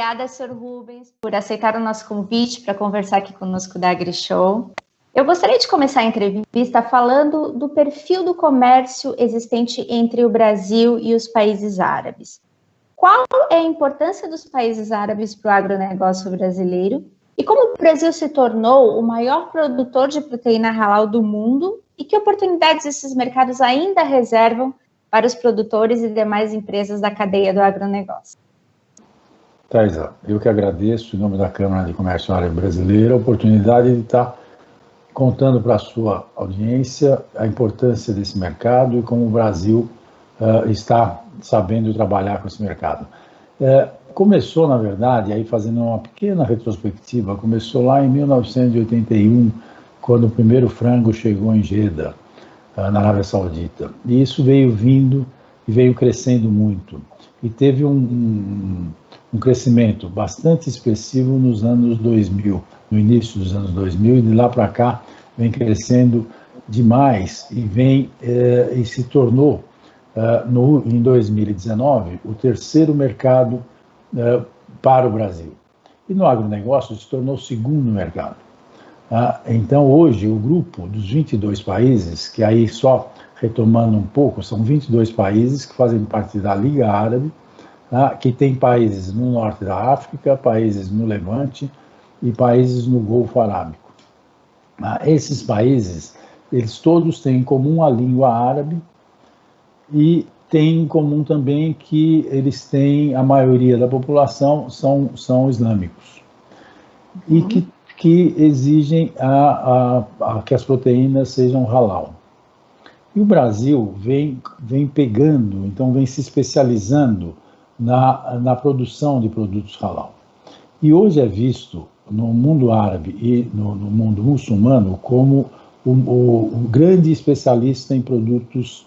obrigada, Sr. Rubens, por aceitar o nosso convite para conversar aqui conosco da AgriShow. Eu gostaria de começar a entrevista falando do perfil do comércio existente entre o Brasil e os países árabes. Qual é a importância dos países árabes para o agronegócio brasileiro e como o Brasil se tornou o maior produtor de proteína halal do mundo e que oportunidades esses mercados ainda reservam para os produtores e demais empresas da cadeia do agronegócio? Thaisa, eu que agradeço, em nome da Câmara de Comércio Árabe Brasileira, a oportunidade de estar contando para a sua audiência a importância desse mercado e como o Brasil está sabendo trabalhar com esse mercado. Começou, na verdade, aí fazendo uma pequena retrospectiva, começou lá em 1981, quando o primeiro frango chegou em Jeddah, na Arábia Saudita. E isso veio vindo e veio crescendo muito. E teve um crescimento bastante expressivo nos anos 2000, no início dos anos 2000, e de lá para cá vem crescendo demais e se tornou, em 2019, o terceiro mercado para o Brasil. E no agronegócio se tornou o segundo mercado. Então, hoje, o grupo dos 22 países, que aí só retomando um pouco, são 22 países que fazem parte da Liga Árabe, que tem países no norte da África, países no Levante e países no Golfo Arábico. Esses países, eles todos têm em comum a língua árabe e têm em comum também que eles têm, a maioria da população são islâmicos e que exigem que as proteínas sejam halal. E o Brasil vem pegando, então vem se especializando na produção de produtos halal. E hoje é visto no mundo árabe e no mundo muçulmano como o grande especialista em produtos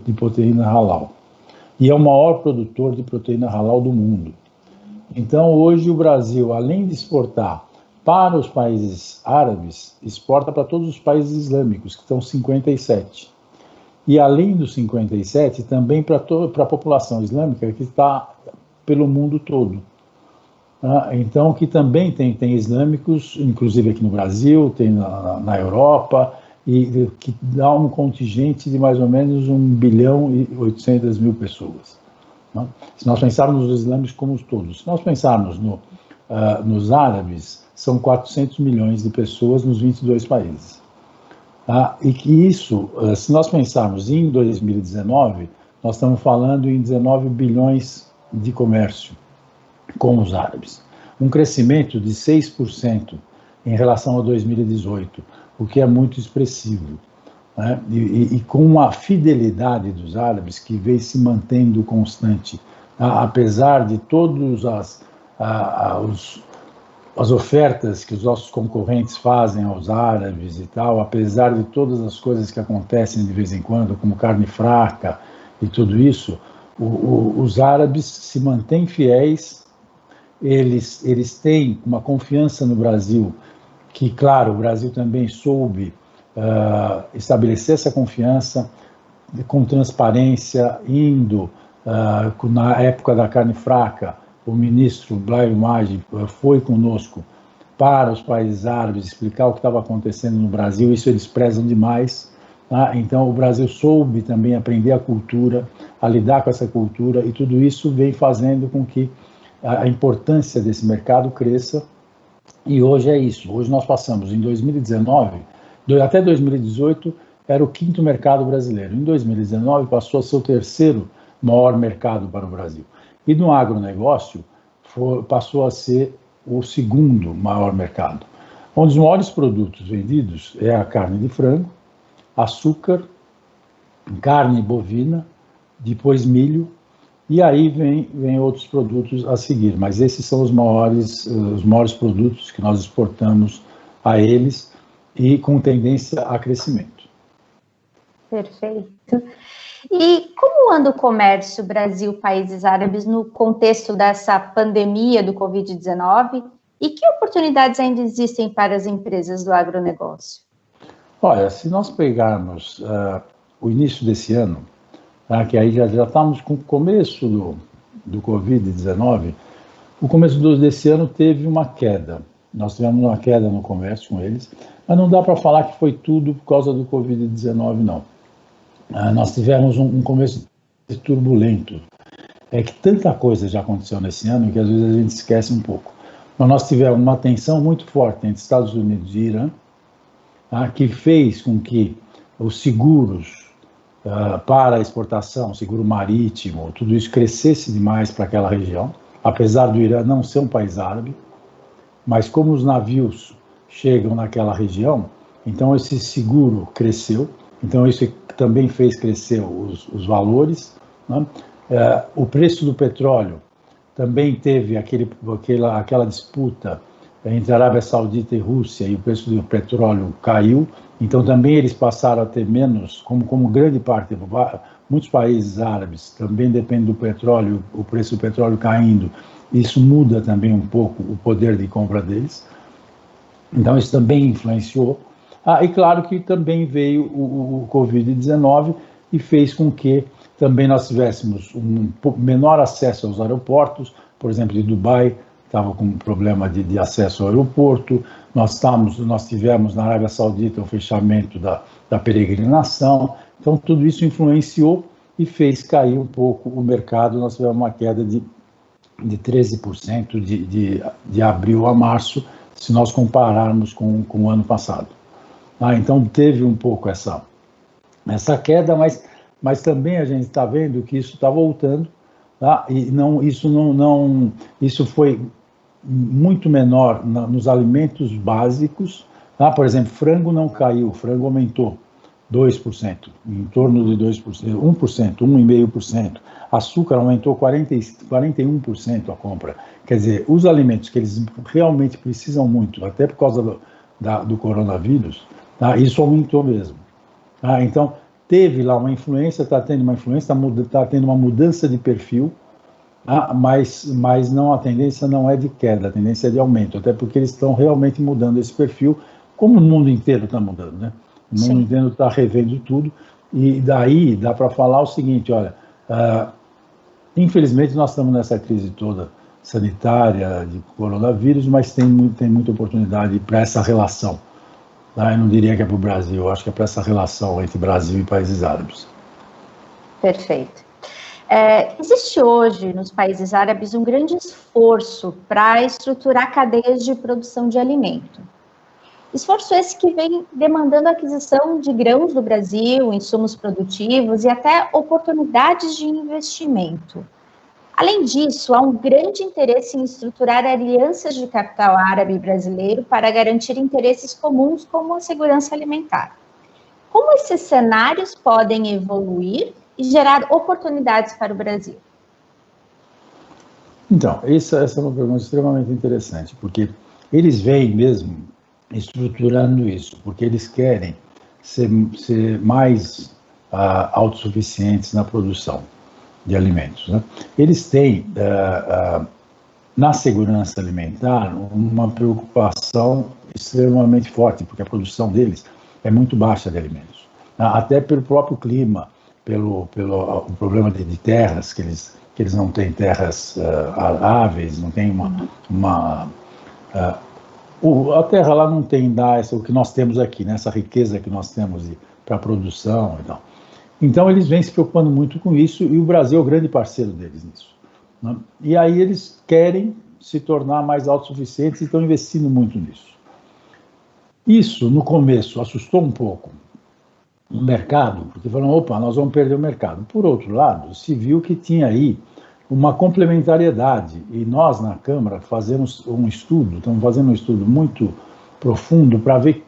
de proteína halal. E é o maior produtor de proteína halal do mundo. Então, hoje o Brasil, além de exportar para os países árabes, exporta para todos os países islâmicos, que estão 57. E além dos 57, também para a população islâmica que está pelo mundo todo. Então, que também tem islâmicos, inclusive aqui no Brasil, tem na Europa, e que dá um contingente de mais ou menos 1.800.000.000 pessoas. Se nós pensarmos nos islâmicos como todos, se nós pensarmos nos árabes, são 400 milhões de pessoas nos 22 países. E que isso, se nós pensarmos em 2019, nós estamos falando em 19 bilhões de comércio com os árabes. Um crescimento de 6% em relação a 2018, o que é muito expressivo. E com a fidelidade dos árabes que vem se mantendo constante, apesar de todas as ofertas que os nossos concorrentes fazem aos árabes e tal, apesar de todas as coisas que acontecem de vez em quando, como carne fraca e tudo isso, os árabes se mantêm fiéis, eles têm uma confiança no Brasil, que, claro, o Brasil também soube estabelecer essa confiança com transparência, na época da carne fraca, o ministro Blair Maggi foi conosco para os países árabes explicar o que estava acontecendo no Brasil, isso eles prezam demais. Então o Brasil soube também aprender a cultura, a lidar com essa cultura, e tudo isso vem fazendo com que a importância desse mercado cresça, e hoje é isso. Hoje nós passamos em 2019, até 2018 era o quinto mercado brasileiro, em 2019 passou a ser o terceiro maior mercado para o Brasil. E no agronegócio passou a ser o segundo maior mercado. Um dos maiores produtos vendidos é a carne de frango, açúcar, carne bovina, depois milho, e aí vem outros produtos a seguir. Mas esses são os maiores produtos que nós exportamos a eles e com tendência a crescimento. Perfeito. E como anda o comércio Brasil-países árabes no contexto dessa pandemia do Covid-19? E que oportunidades ainda existem para as empresas do agronegócio? Olha, se nós pegarmos o início desse ano, que aí já estamos com o começo do Covid-19, O começo desse ano teve uma queda. Nós tivemos uma queda no comércio com eles, mas não dá para falar que foi tudo por causa do Covid-19, não. Nós tivemos um começo turbulento. É que tanta coisa já aconteceu nesse ano que às vezes a gente esquece um pouco. Mas nós tivemos uma tensão muito forte entre Estados Unidos e Irã, que fez com que os seguros para a exportação, seguro marítimo, tudo isso crescesse demais para aquela região, apesar do Irã não ser um país árabe, mas como os navios chegam naquela região, então esse seguro cresceu, então isso também fez crescer os valores, né? O preço do petróleo também teve aquela disputa entre Arábia Saudita e Rússia, e o preço do petróleo caiu, então também eles passaram a ter menos, como grande parte, muitos países árabes também dependem do petróleo, o preço do petróleo caindo, isso muda também um pouco o poder de compra deles, então isso também influenciou. E claro que também veio o Covid-19 e fez com que também nós tivéssemos um menor acesso aos aeroportos, por exemplo, de Dubai estava com problema de acesso ao aeroporto, nós tivemos na Arábia Saudita o fechamento da peregrinação, então tudo isso influenciou e fez cair um pouco o mercado, nós tivemos uma queda de 13% de abril a março, se nós compararmos com o ano passado. Então teve um pouco essa queda, mas também a gente está vendo que isso está voltando, e isso foi muito menor nos alimentos básicos, por exemplo, frango não caiu, frango aumentou 2%, em torno de 2%, 1%, 1,5%. Açúcar aumentou 41% a compra. Quer dizer, os alimentos que eles realmente precisam muito, até por causa do coronavírus, isso aumentou mesmo. Então, teve lá uma influência, está tendo uma influência, está tendo uma mudança de perfil, mas não, a tendência não é de queda, a tendência é de aumento, até porque eles estão realmente mudando esse perfil, como o mundo inteiro está mudando, né? O mundo inteiro está revendo tudo, e daí dá para falar o seguinte, olha, infelizmente nós estamos nessa crise toda sanitária de coronavírus, mas tem muita oportunidade para essa relação. Eu não diria que é para o Brasil, eu acho que é para essa relação entre Brasil e países árabes. Perfeito. Existe hoje, nos países árabes, um grande esforço para estruturar cadeias de produção de alimento. Esforço esse que vem demandando a aquisição de grãos do Brasil, insumos produtivos e até oportunidades de investimento. Além disso, há um grande interesse em estruturar alianças de capital árabe e brasileiro para garantir interesses comuns como a segurança alimentar. Como esses cenários podem evoluir e gerar oportunidades para o Brasil? Então, essa é uma pergunta extremamente interessante, porque eles vêm mesmo estruturando isso, porque eles querem ser mais autossuficientes na produção de alimentos, né? Eles têm, na segurança alimentar, uma preocupação extremamente forte, porque a produção deles é muito baixa de alimentos, até pelo próprio clima, pelo problema de terras, que eles não têm terras aráveis, não tem a terra lá não tem o que nós temos aqui, né? Essa riqueza que nós temos para a produção e tal. Então, eles vêm se preocupando muito com isso, e o Brasil é o grande parceiro deles nisso, né? E aí eles querem se tornar mais autossuficientes e estão investindo muito nisso. Isso, no começo, assustou um pouco o mercado, porque falaram, opa, nós vamos perder o mercado. Por outro lado, se viu que tinha aí uma complementariedade, e nós, na Câmara, estamos fazendo um estudo muito profundo para ver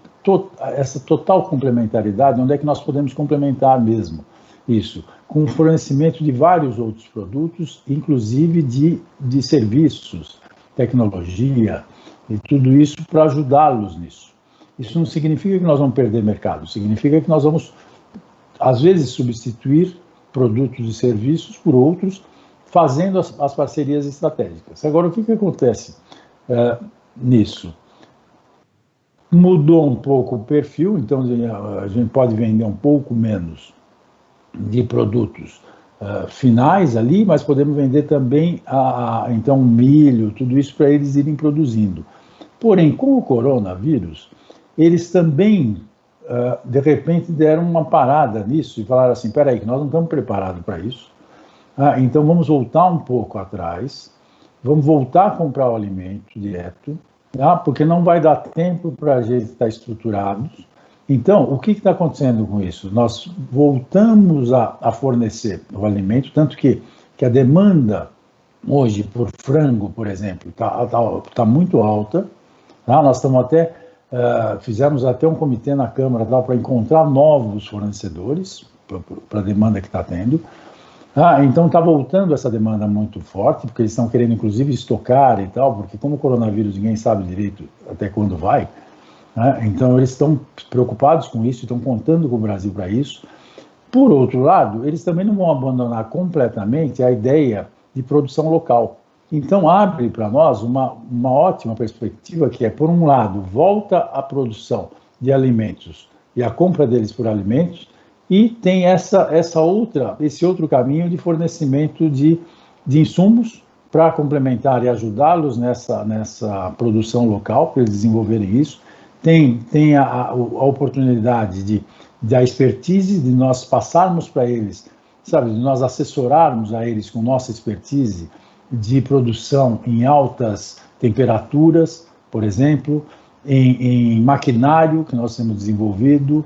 essa total complementaridade, onde é que nós podemos complementar mesmo isso, com o fornecimento de vários outros produtos, inclusive de serviços, tecnologia, e tudo isso para ajudá-los nisso. Isso não significa que nós vamos perder mercado, significa que nós vamos, às vezes, substituir produtos e serviços por outros, fazendo as parcerias estratégicas. Agora, o que acontece nisso? Mudou um pouco o perfil, então a gente pode vender um pouco menos de produtos finais ali, mas podemos vender também então milho, tudo isso para eles irem produzindo. Porém, com o coronavírus, eles também, de repente, deram uma parada nisso e falaram assim, espera aí, que nós não estamos preparados para isso, então vamos voltar um pouco atrás, vamos voltar a comprar o alimento direto, porque não vai dar tempo para a gente estar estruturados. Então, o que está acontecendo com isso? Nós voltamos a fornecer o alimento, tanto que a demanda hoje por frango, por exemplo, tá muito alta. Nós estamos fizemos até um comitê na Câmara para encontrar novos fornecedores para a demanda que está tendo. Então está voltando essa demanda muito forte, porque eles estão querendo inclusive estocar e tal, porque como o coronavírus ninguém sabe direito até quando vai, então eles estão preocupados com isso, estão contando com o Brasil para isso. Por outro lado, eles também não vão abandonar completamente a ideia de produção local. Então abre para nós uma ótima perspectiva, que é, por um lado, volta a produção de alimentos e a compra deles por alimentos, e tem esse outro caminho de fornecimento de insumos para complementar e ajudá-los nessa produção local, para eles desenvolverem isso. Tem a oportunidade da expertise, de nós passarmos para eles, sabe, de nós assessorarmos a eles com nossa expertise de produção em altas temperaturas, por exemplo, em maquinário que nós temos desenvolvido.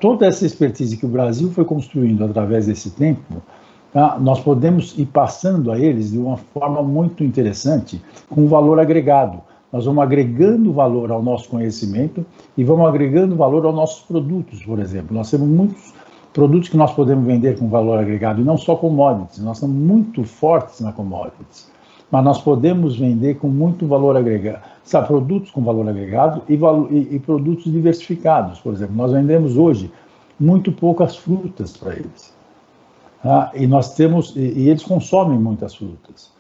Toda essa expertise que o Brasil foi construindo através desse tempo, nós podemos ir passando a eles de uma forma muito interessante, com valor agregado. Nós vamos agregando valor ao nosso conhecimento e vamos agregando valor aos nossos produtos, por exemplo. Nós temos muitos produtos que nós podemos vender com valor agregado, e não só commodities. Nós somos muito fortes na commodities, mas nós podemos vender com muito valor agregado, sabe, produtos com valor agregado e produtos diversificados. Por exemplo, nós vendemos hoje muito poucas frutas para eles. E eles consomem muitas frutas.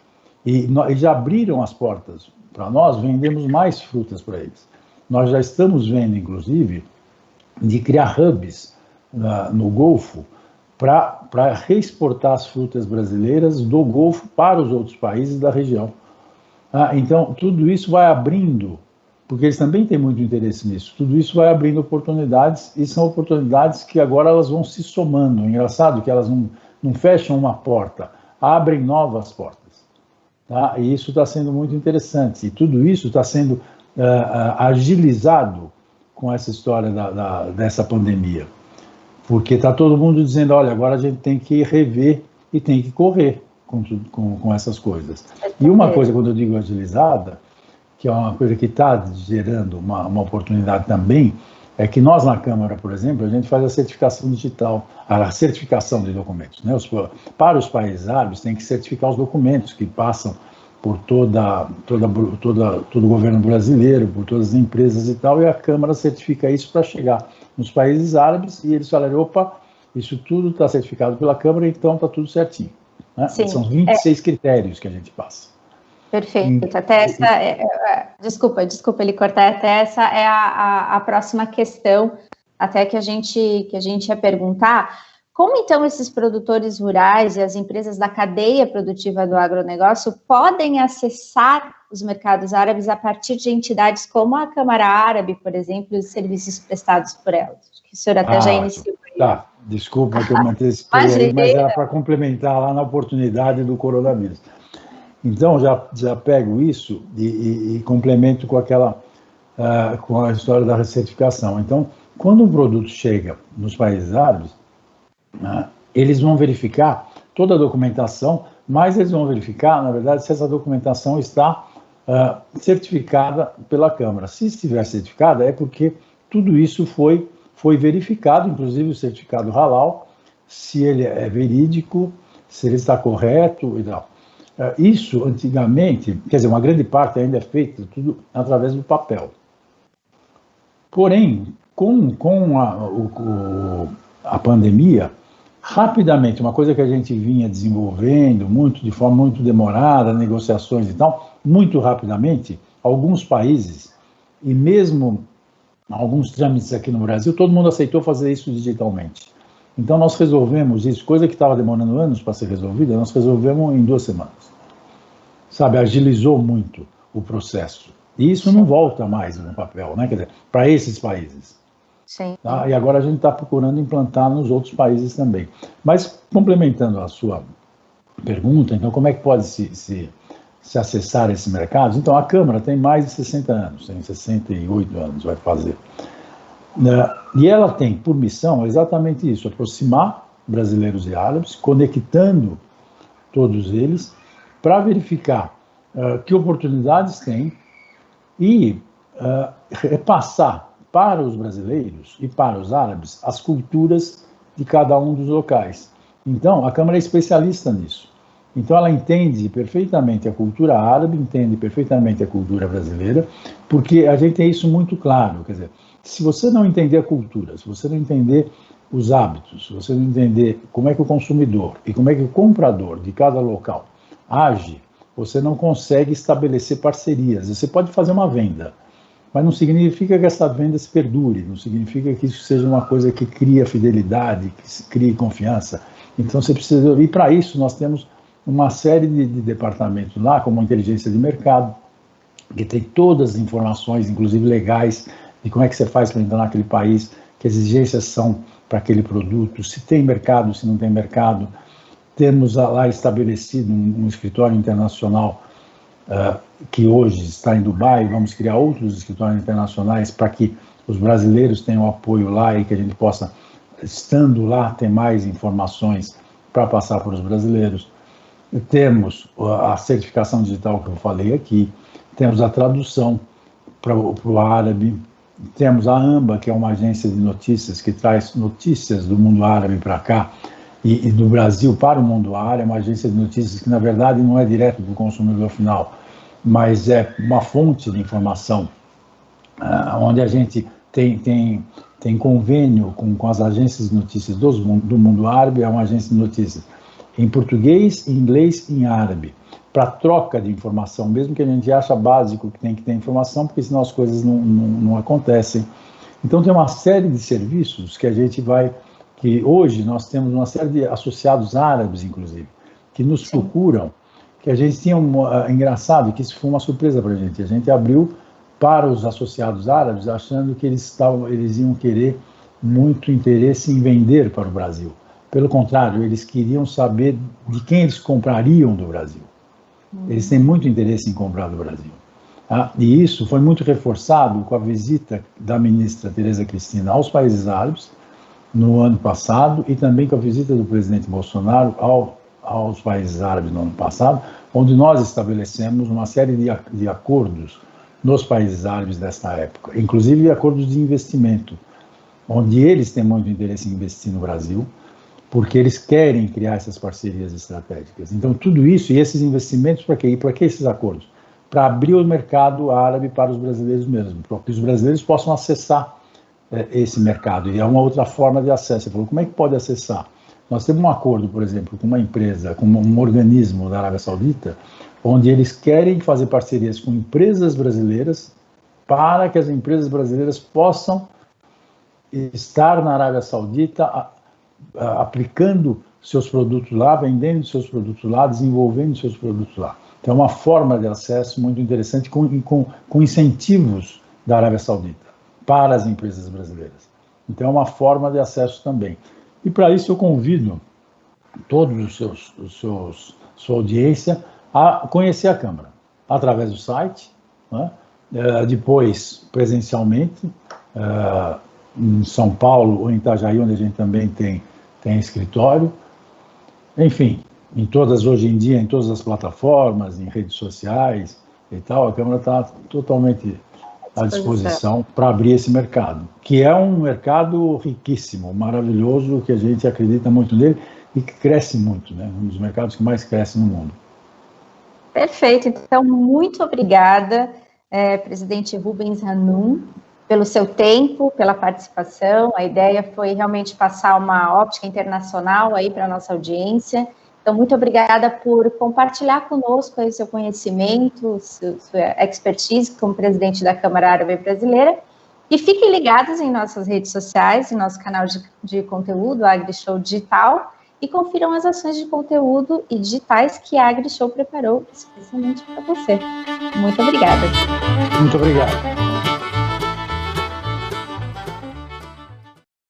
E já abriram as portas para nós, vendemos mais frutas para eles. Nós já estamos vendo, inclusive, de criar hubs no Golfo para reexportar as frutas brasileiras do Golfo para os outros países da região. Então, tudo isso vai abrindo, porque eles também têm muito interesse nisso, tudo isso vai abrindo oportunidades, e são oportunidades que agora elas vão se somando. É engraçado que elas não fecham uma porta, abrem novas portas. E isso está sendo muito interessante, e tudo isso está sendo agilizado com essa história dessa pandemia, porque está todo mundo dizendo, olha, agora a gente tem que rever e tem que correr com essas coisas. E uma coisa, quando eu digo agilizada, que é uma coisa que está gerando uma oportunidade também, é que nós na Câmara, por exemplo, a gente faz a certificação digital, a certificação de documentos, né? Para os países árabes tem que certificar os documentos que passam por todo o governo brasileiro, por todas as empresas e tal, e a Câmara certifica isso para chegar nos países árabes, e eles falaram, opa, isso tudo está certificado pela Câmara, então está tudo certinho. Né? São 26 critérios que a gente passa. Perfeito. Até essa, desculpa ele cortar. Até essa é a próxima questão, até que a gente ia perguntar. Como então esses produtores rurais e as empresas da cadeia produtiva do agronegócio podem acessar os mercados árabes a partir de entidades como a Câmara Árabe, por exemplo, e os serviços prestados por elas? Acho que o senhor até já iniciou. Tá, desculpa que eu antecipei aí, mas era para complementar lá na oportunidade do coronavírus. Então, já pego isso e complemento com com a história da certificação. Então, quando um produto chega nos países árabes, eles vão verificar toda a documentação, mas eles vão verificar, na verdade, se essa documentação está certificada pela Câmara. Se estiver certificada, é porque tudo isso foi verificado, inclusive o certificado halal, se ele é verídico, se ele está correto e tal. Isso, antigamente, quer dizer, uma grande parte ainda é feita tudo através do papel. Porém, com a pandemia, rapidamente, uma coisa que a gente vinha desenvolvendo de forma muito demorada, negociações e tal, muito rapidamente, alguns países, e mesmo alguns trâmites aqui no Brasil, todo mundo aceitou fazer isso digitalmente. Então, nós resolvemos isso, coisa que estava demorando anos para ser resolvida, nós resolvemos em 2 semanas. Sabe, agilizou muito o processo. E isso não volta mais no papel, né? Quer dizer, para esses países. Sim. Tá? E agora a gente está procurando implantar nos outros países também. Mas, complementando a sua pergunta, então, como é que pode se acessar esse mercado? Então, a Câmara tem mais de 60 anos, tem 68 anos, vai fazer. E ela tem por missão exatamente isso, aproximar brasileiros e árabes, conectando todos eles, para verificar que oportunidades tem e repassar para os brasileiros e para os árabes as culturas de cada um dos locais. Então, a Câmara é especialista nisso. Então, ela entende perfeitamente a cultura árabe, entende perfeitamente a cultura brasileira, porque a gente tem isso muito claro. Quer dizer, se você não entender a cultura, se você não entender os hábitos, se você não entender como é que o consumidor e como é que o comprador de cada local age, você não consegue estabelecer parcerias. Você pode fazer uma venda, mas não significa que essa venda se perdure, não significa que isso seja uma coisa que cria fidelidade, que crie confiança. Então, você precisa... E para isso, nós temos uma série de departamentos lá, como a inteligência de mercado, que tem todas as informações, inclusive legais, de como é que você faz para entrar naquele país, que exigências são para aquele produto, se tem mercado, se não tem mercado. Temos lá estabelecido um escritório internacional que hoje está em Dubai, vamos criar outros escritórios internacionais para que os brasileiros tenham apoio lá e que a gente possa, estando lá, ter mais informações para passar para os brasileiros. Temos a certificação digital que eu falei aqui, temos a tradução para o árabe, temos a AMBA, que é uma agência de notícias que traz notícias do mundo árabe para cá e do Brasil para o mundo árabe, é uma agência de notícias que, na verdade, não é direto para o consumidor final, mas é uma fonte de informação, onde a gente tem convênio com as agências de notícias do mundo árabe, é uma agência de notícias em português, em inglês e em árabe, para troca de informação, mesmo que a gente acha básico que tem que ter informação, porque senão as coisas não acontecem. Então tem uma série de serviços que a gente que hoje nós temos uma série de associados árabes, inclusive, que nos procuram, que a gente tinha engraçado, que isso foi uma surpresa para a gente abriu para os associados árabes, achando que eles iam querer muito interesse em vender para o Brasil. Pelo contrário, eles queriam saber de quem eles comprariam do Brasil. Eles têm muito interesse em comprar do Brasil. E isso foi muito reforçado com a visita da ministra Tereza Cristina aos países árabes no ano passado e também com a visita do presidente Bolsonaro aos países árabes no ano passado, onde nós estabelecemos uma série de acordos nos países árabes desta época, inclusive acordos de investimento, onde eles têm muito interesse em investir no Brasil, porque eles querem criar essas parcerias estratégicas. Então, tudo isso e esses investimentos, para quê? E para que esses acordos? Para abrir o mercado árabe para os brasileiros mesmo, para que os brasileiros possam acessar esse mercado. E é uma outra forma de acesso. Você falou, como é que pode acessar? Nós temos um acordo, por exemplo, com uma empresa, com um organismo da Arábia Saudita, onde eles querem fazer parcerias com empresas brasileiras para que as empresas brasileiras possam estar na Arábia Saudita aplicando seus produtos lá, vendendo seus produtos lá, desenvolvendo seus produtos lá. Então, é uma forma de acesso muito interessante com incentivos da Arábia Saudita para as empresas brasileiras. Então, é uma forma de acesso também. E, para isso, eu convido todos sua audiência a conhecer a Câmara, através do site, né? Depois, presencialmente, em São Paulo ou em Itajaí, onde a gente também tem escritório, enfim, hoje em dia, em todas as plataformas, em redes sociais e tal, a Câmara está totalmente à disposição para abrir esse mercado, que é um mercado riquíssimo, maravilhoso, que a gente acredita muito nele e que cresce muito, né? Um dos mercados que mais cresce no mundo. Perfeito, então, muito obrigada, presidente Rubens Hanum, pelo seu tempo, pela participação. A ideia foi realmente passar uma óptica internacional aí para a nossa audiência. Então, muito obrigada por compartilhar conosco aí seu conhecimento, sua expertise como presidente da Câmara Árabe Brasileira. E E fiquem ligados em nossas redes sociais, em nosso canal de conteúdo, AgriShow Digital, e confiram as ações de conteúdo e digitais que a AgriShow preparou especialmente para você. Muito obrigada. Muito obrigado.